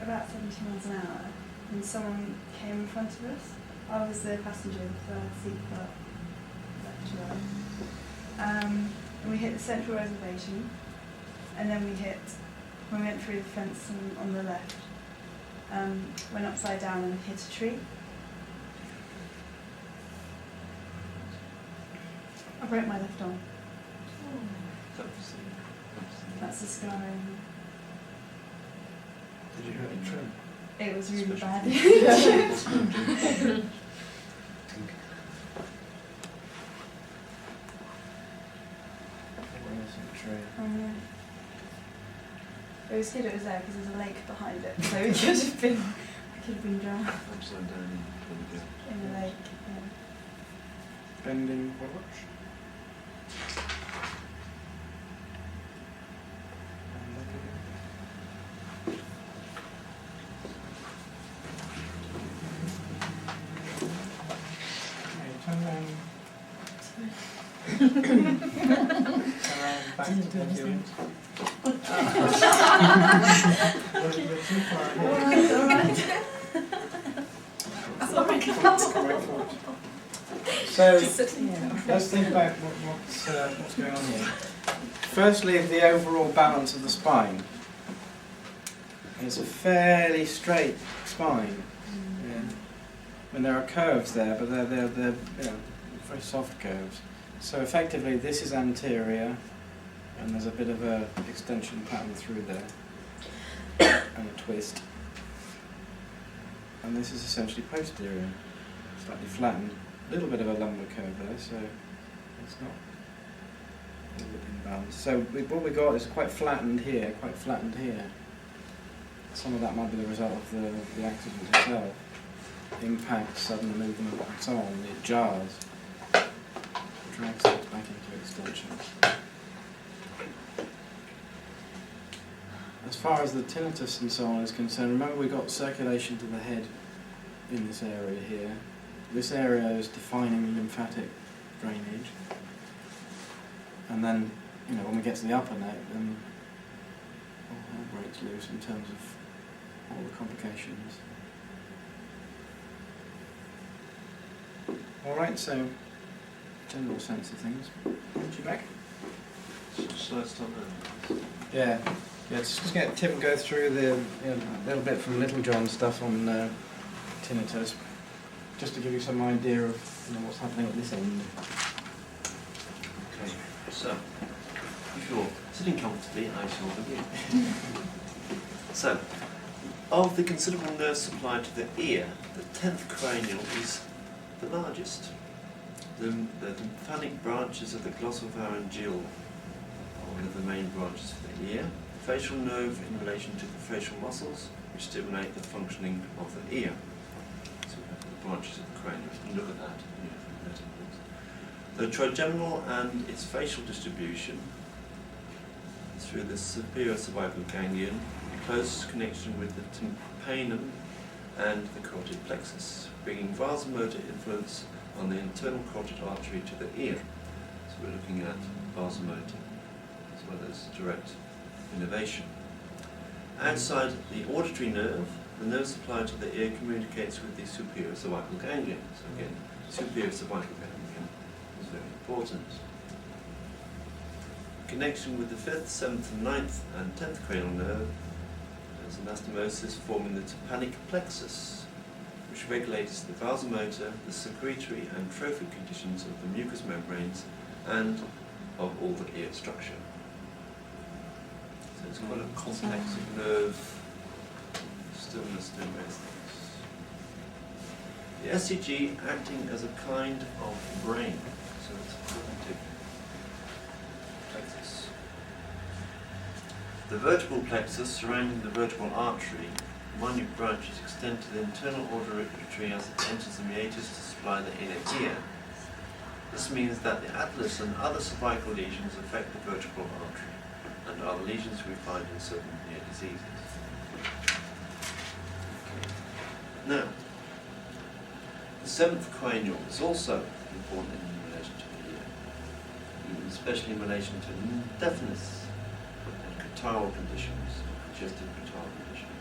about 70 miles an hour, and someone came in front of us. I was the passenger, the third seat belt, left to right. And we hit the central reservation, and then we went through the fence on the left, went upside down and hit a tree. I broke my left arm. That's the scarring. Did you hurt your trim? It was really bad. Oh, yeah. It was good it was there because there's a lake behind it, so we could have been drowned Upside down in the lake. Yeah. Bending watch. Turn around. Back to the audience. You're too far ahead. Sorry. So, let's think about what's going on here. Firstly, the overall balance of the spine. It's a fairly straight spine. Yeah. I mean, there are curves there, but they're very soft curves. So effectively, this is anterior, and there's a bit of a extension pattern through there, and a twist. And this is essentially posterior, slightly flattened. A little bit of a lumbar curve there, so it's not a little bit imbalanced. So what we got is quite flattened here, quite flattened here. Some of that might be the result of the accident itself. Impact, sudden movement, and so on. It jars. Drags it back into extension. As far as the tinnitus and so on is concerned, remember we got circulation to the head in this area here. This area is defining lymphatic drainage. And then, when we get to the upper neck, then all hell breaks loose in terms of all the complications. Alright, so general sense of things. Aren't you back? Shall I start now? Yeah. Yeah, just get Tim go through the little bit from Little John stuff on tinnitus, just to give you some idea of what's happening at this end. Okay, so if you're sitting comfortably, I shall begin. So, of the considerable nerve supply to the ear, the 10th cranial is the largest. The tympanic branches of the glossopharyngeal are one of the main branches of the ear. Facial nerve in relation to the facial muscles, which stimulate the functioning of the ear. So we have the branches of the cranium. You can look at that in your letter books. The trigeminal and its facial distribution through the superior cervical ganglion, in close connection with the tympanum and the carotid plexus, bringing vasomotor influence on the internal carotid artery to the ear. So we're looking at vasomotor as well as direct innervation. Outside the auditory nerve, the nerve supply to the ear communicates with the superior cervical ganglion. So again, superior cervical ganglion is very important. Connection with the 5th, 7th, 9th and 10th cranial nerve, there's anastomosis forming the tympanic plexus, which regulates the vasomotor, the secretory and trophic conditions of the mucous membranes and of all the ear structure. So it's quite a complex of nerve stillness doing various things. The SCG acting as a kind of brain, so it's a cognitive plexus. The vertebral plexus surrounding the vertebral artery, minute branches extend to the internal auditory as it enters the meatus to supply the inner ear. This means that the atlas and other cervical lesions affect the vertebral artery, and are the lesions we find in certain ear diseases. Okay. Now, the 7th cranial is also important in relation to the ear, especially in relation to deafness and catarrhal conditions, congestive catarrhal conditions.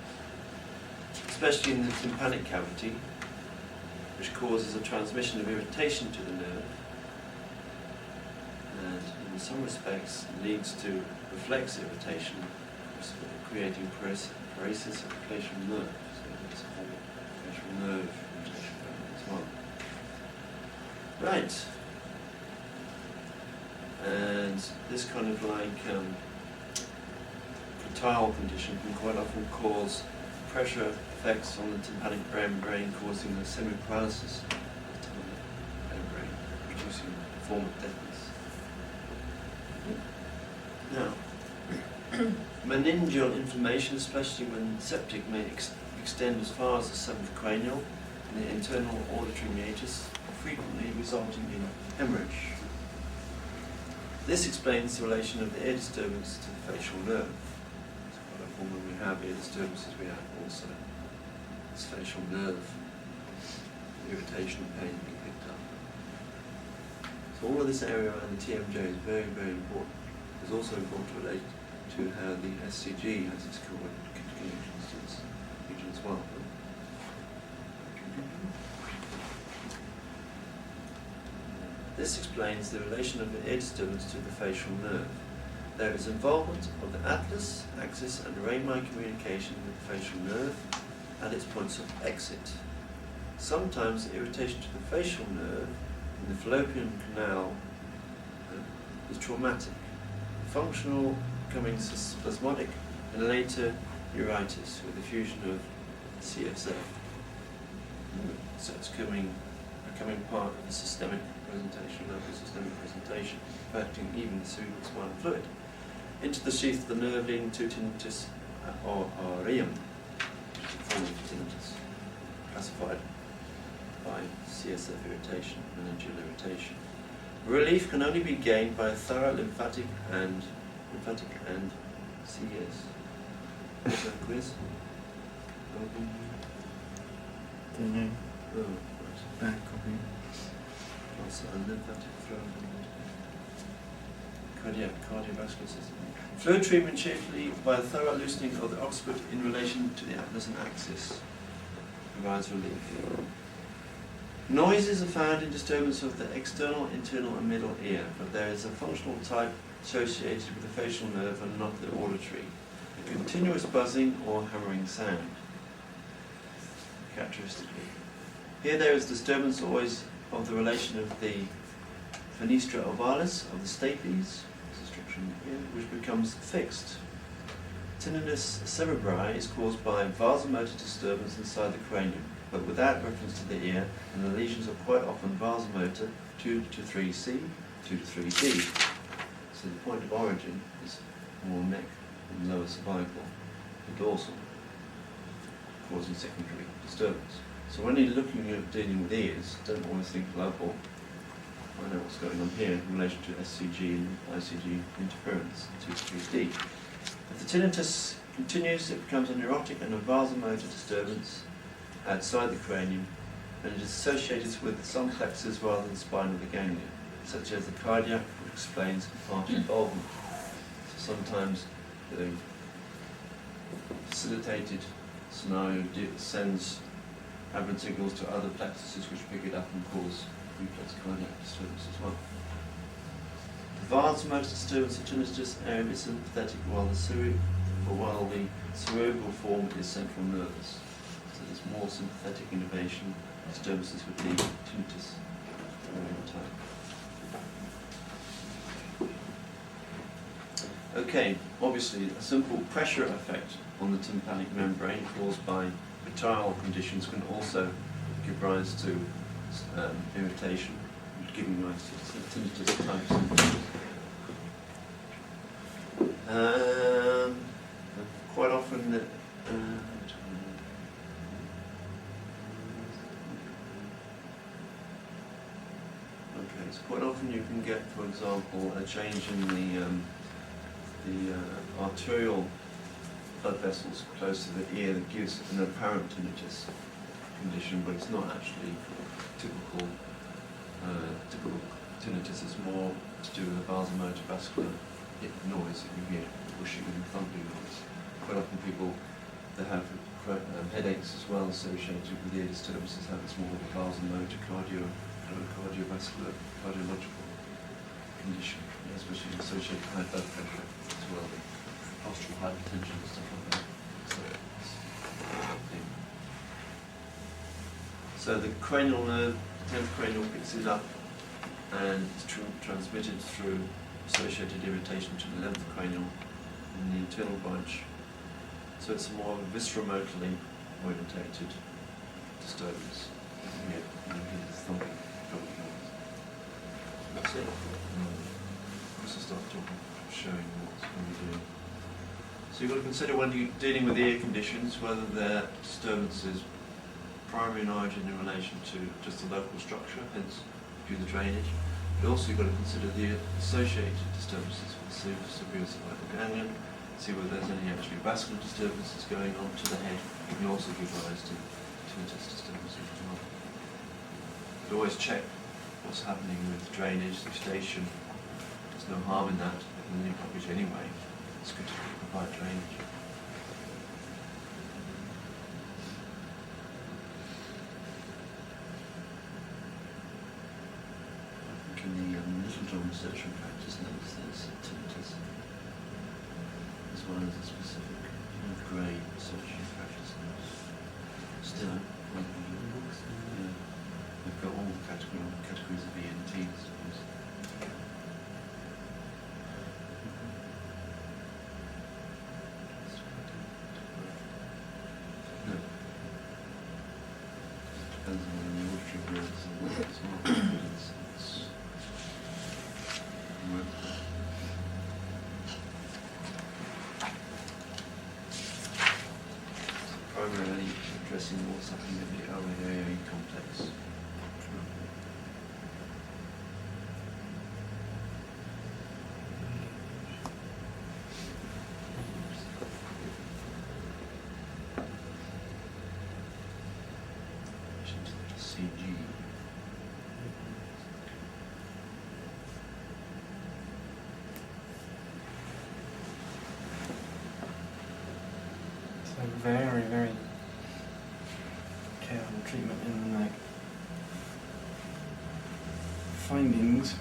especially in the tympanic cavity, which causes a transmission of irritation to the nerve, and in some respects leads to reflex irritation, creating paralysis of the facial nerve. So it's a whole facial nerve irritation as well. Right. And this kind of like tile condition can quite often cause pressure effects on the tympanic membrane, causing a semi-paralysis of the tympanic membrane, producing a form of deafness. Now, meningeal inflammation, especially when septic, may extend as far as the seventh cranial and the internal auditory meatus, frequently resulting in hemorrhage. This explains the relation of the ear disturbance to the facial nerve. When we have ear disturbances, we have also this facial nerve irritation and pain being picked up. So all of this area around the TMJ is very, very important. It's also important to relate to how the SCG has its connections to this region as well. This explains the relation of the ear disturbance to the facial nerve. There is involvement of the atlas, axis and rami communication with the facial nerve and its points of exit. Sometimes the irritation to the facial nerve in the fallopian canal is traumatic, functional becoming spasmodic, and later uritis with diffusion of CSF. So it's becoming part of the systemic presentation, local systemic presentation, affecting even the cerebral spinal fluid. Into the sheath of the nerve leading to tinnitus or REM, which is a form of tinnitus, classified by CSF irritation, meningeal irritation. Relief can only be gained by a thorough lymphatic and CS. Is that a quiz? Don't know. Oh, right. Bad copy. Also a lymphatic flow. Cardiovascular system. Fluid treatment chiefly by a thorough loosening of the occiput in relation to the atlas and axis provides relief. Noises are found in disturbance of the external, internal and middle ear, but there is a functional type associated with the facial nerve and not the auditory. A continuous buzzing or hammering sound, characteristically. Here there is disturbance always of the relation of the fenestra ovalis of the stapes, which becomes fixed. Tinnitus cerebri is caused by vasomotor disturbance inside the cranium, but without reference to the ear, and the lesions are quite often vasomotor 2 to 3C, 2 to 3D. So the point of origin is more neck and lower cervical, the dorsal, causing secondary disturbance. So when you're looking at dealing with ears, don't always think local. I know what's going on here in relation to SCG and ICG interference, 2 to 3D. If the tinnitus continues, it becomes a neurotic and a vasomotor disturbance outside the cranium, and it is associated with some plexus rather than spine of the ganglia, such as the cardiac, which explains heart involvement. So sometimes the facilitated scenario sends aberrant signals to other plexuses which pick it up and cause reflex cardiac disturbance as well. The vasomotor disturbance of tinnitus area is sympathetic, while the cerebral form is central nervous. So there's more sympathetic innervation disturbances with the tinnitus type. Okay, obviously a simple pressure effect on the tympanic membrane caused by vital conditions can also give rise to irritation, giving rise to tinnitus type symptoms. Quite often, so quite often you can get, for example, a change in the arterial blood vessels close to the ear that gives an apparent tinnitus condition, but it's not actually typical tinnitus. Is more to do with the vasomotor vascular noise that you hear, pushing and thumping noise. Quite often people that have headaches as well associated with ear disturbances have its more vasomotor cardiovascular cardiological condition, especially associated with high blood pressure as well, postural hypertension and stuff like that. So the cranial nerve, 10th cranial, picks it up and it's transmitted through associated irritation to the 11th cranial in the internal branch. So it's a more visceromotally orientated disturbance. Yeah, it's thumping, thumping noise. That's it. Once I start talking, showing what's going to be doing. So you've got to consider when you're dealing with ear conditions whether they're disturbances primary in origin in relation to just the local structure, hence due to the drainage. But also you've got to consider the associated disturbances with the severe cervical ganglion, see whether there's any actually vascular disturbances going on to the head, and you also give rise to tinnitus disturbances as well. But always check what's happening with drainage, station. There's no harm in that in the coverage anyway. It's good to provide drainage. In the Little John Surgery practice notes there's tinnitus as well as a specific grade surgery practice notes. Still, yeah, we've got all the categories of ENT disorders. No. Depends on the auditory nerves and what it's all. Primarily addressing what's happening in the OAA complex. CG. So very, very careful treatment in the neck. Findings: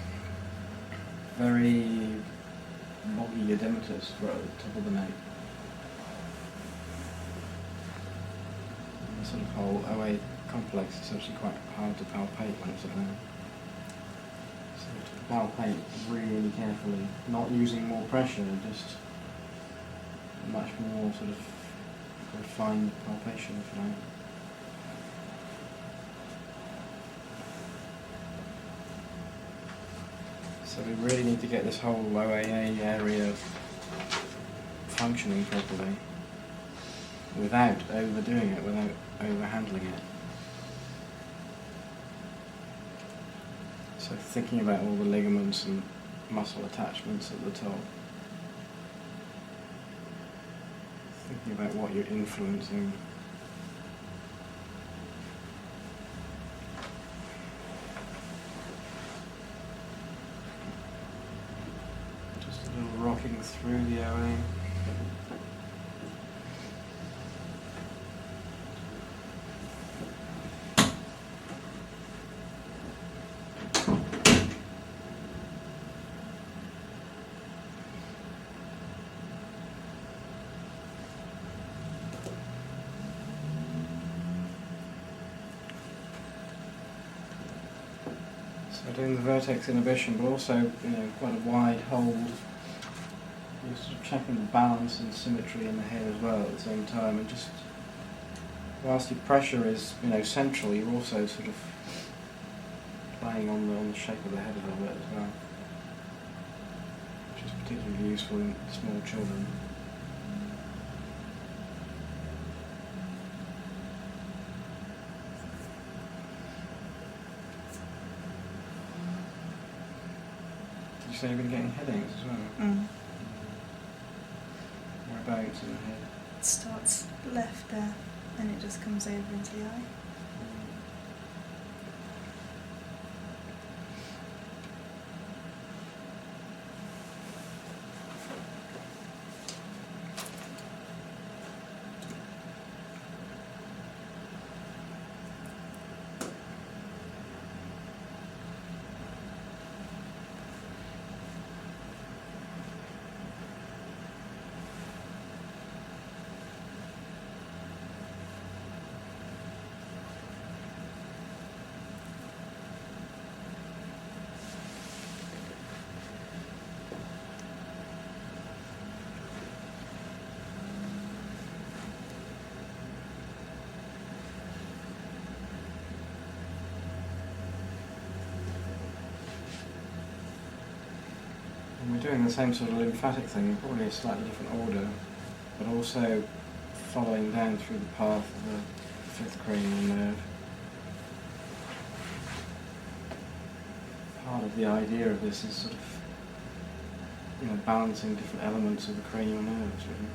very boggy edematous throat at the top of the neck. And the sort of whole OA complex is actually quite hard to palpate when it's at home. So to palpate really carefully, not using more pressure, just much more sort of refined palpation, if you like. So we really need to get this whole OAA area functioning properly without overdoing it, without overhandling it. So thinking about all the ligaments and muscle attachments at the top. Thinking about what you're influencing. Just a little rocking through the OA. So doing the vertex inhibition, but also, quite a wide hold. You're sort of checking the balance and symmetry in the head as well at the same time, and just whilst your pressure is, central, you're also sort of playing on the shape of the head a little bit as well, which is particularly useful in small children. Did you say you've been getting headaches as well? Whereabouts in the head? It starts left there and it just comes over into the eye. And we're doing the same sort of lymphatic thing, probably a slightly different order, but also following down through the path of the 5th cranial nerve. Part of the idea of this is sort of, balancing different elements of the cranial nerves, really.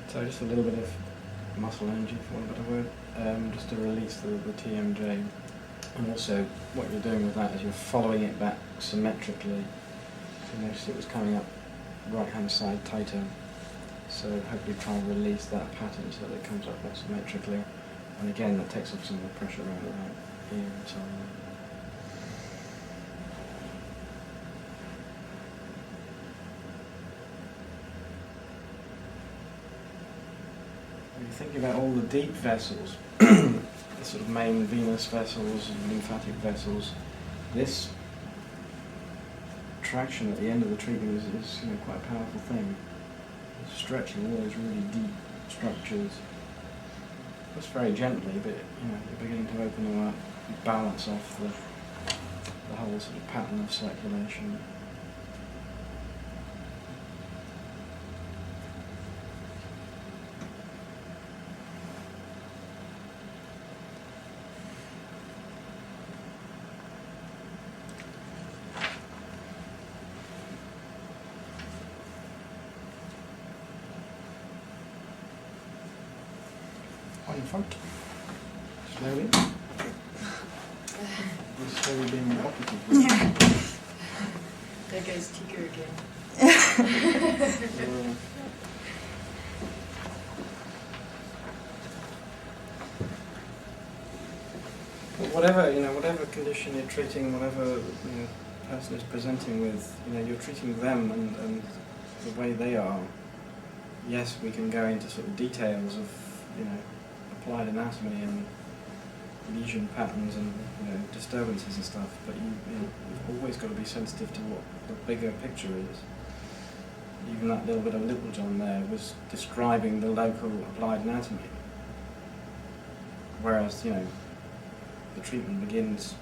So just a little bit of muscle energy, for want of a better word, just to release the TMJ. And also what you're doing with that is you're following it back symmetrically. So notice it was coming up right hand side tighter. So hopefully try and release that pattern so that it comes up more symmetrically. And again that takes off some of the pressure around the right ear and so on. When you think about all the deep vessels, the sort of main venous vessels and lymphatic vessels, this traction at the end of the treatment is quite a powerful thing. It's stretching all those really deep structures, just very gently, but you're beginning to open them up, balance off the whole sort of pattern of circulation. On in front. Slowly. We're slowly being operative. Yeah. There goes Tika again. Whatever condition you're treating, whatever person is presenting with, you're treating them and the way they are. Yes, we can go into sort of details of applied anatomy and lesion patterns and disturbances and stuff, but you've always got to be sensitive to what the bigger picture is. Even that little bit of Little John there was describing the local applied anatomy, whereas the treatment begins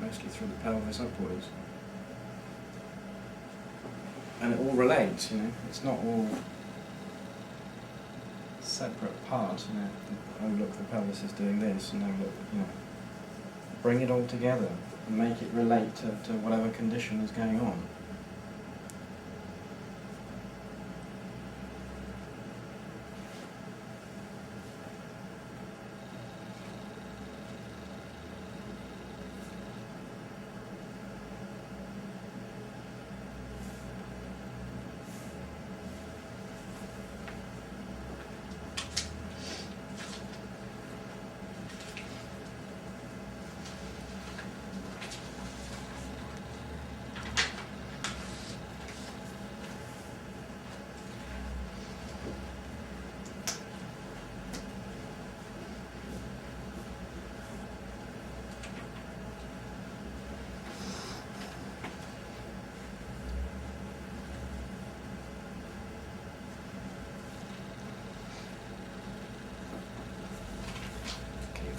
mostly through the pelvis upwards, and it all relates. It's not all separate parts. Oh look, the pelvis is doing this, and oh look, bring it all together and make it relate to whatever condition is going on.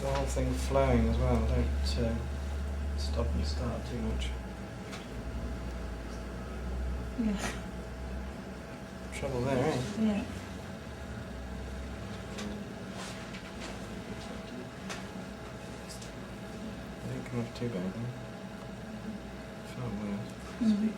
The whole thing flowing as well, don't stop and start too much. Yeah. Trouble there, eh? Yeah. I didn't come off too bad then. Felt worse. Mm-hmm.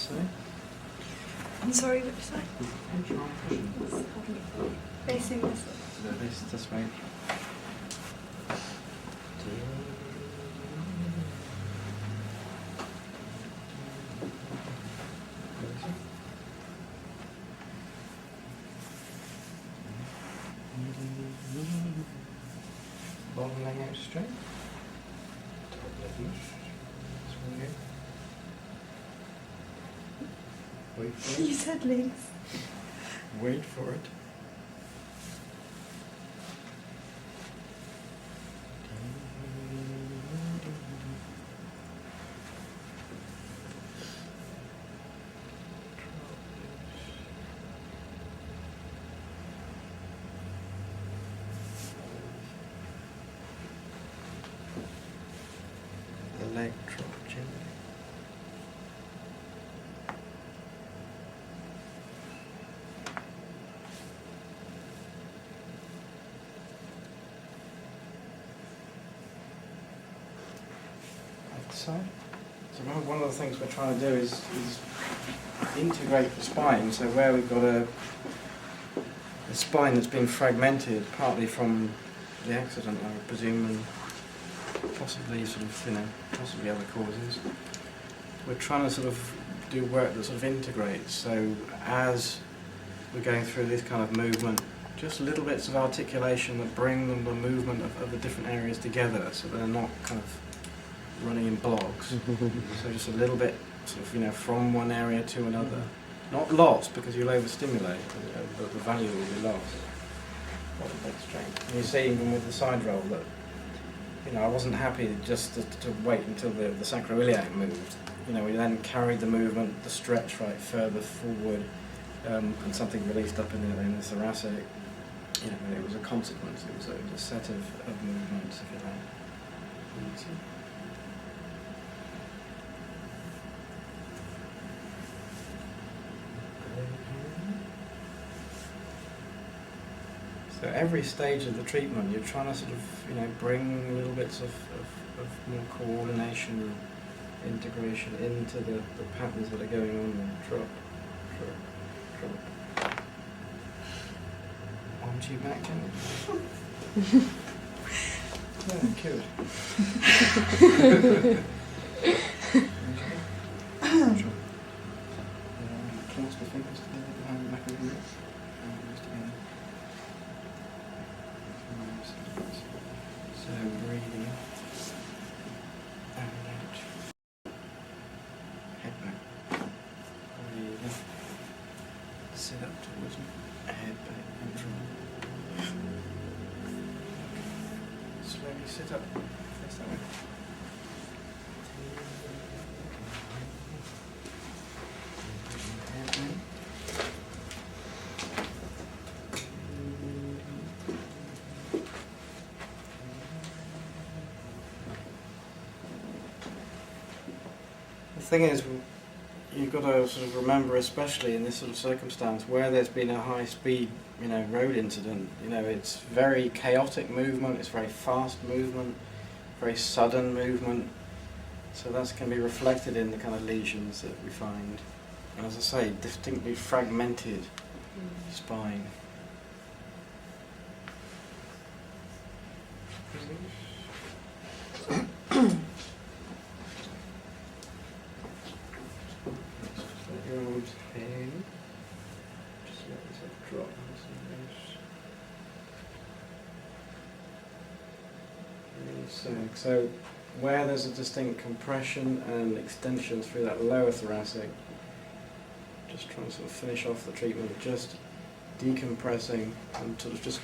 So, I'm sorry, what did you say? cushion. Facing this way. No, this way. Bottom laying out straight. Top leg loose. Swing in. Wait for You it. said legs. Wait for it. The leg drop gently. Left side. So one of the things we're trying to do is integrate the spine. So where we've got a spine that's been fragmented, partly from the accident, I would presume, and possibly possibly other causes. We're trying to sort of do work that sort of integrates. So as we're going through this kind of movement, just little bits of articulation that bring them the movement of the different areas together, so they're not kind of running in blocks. So just a little bit, sort of, from one area to another. Not lost, because you'll overstimulate, but the value will be lost. Bottom leg strength. And you see even with the side roll that, I wasn't happy just to wait until the sacroiliac moved. We then carried the movement, the stretch right further forward, and something released up in the thoracic. It was a consequence. It was a set of movements, if you like. So every stage of the treatment, you're trying to sort of, bring little bits of more coordination, integration into the patterns that are going on there. Drop, drop, drop. Onto your back gently. Yeah, good. Drop. Clasp the fingers together behind the back of the neck. So breathing and out. Head back. Breathing. Sit up towards me. Head back and drop. Slowly sit up. Face that way. Head back. The thing is, you've got to sort of remember, especially in this sort of circumstance, where there's been a high-speed, road incident. It's very chaotic movement. It's very fast movement, very sudden movement. So that's going to be reflected in the kind of lesions that we find. And as I say, distinctly fragmented spine. Just let this head drop. So where there's a distinct compression and extension through that lower thoracic, just trying to sort of finish off the treatment, just decompressing and sort of just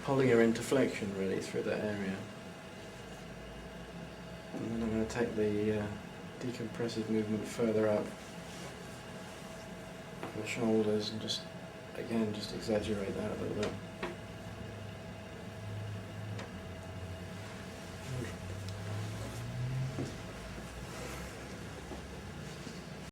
pulling her into flexion really through that area. And then I'm going to take the decompressive movement further up the shoulders and just exaggerate that a little bit.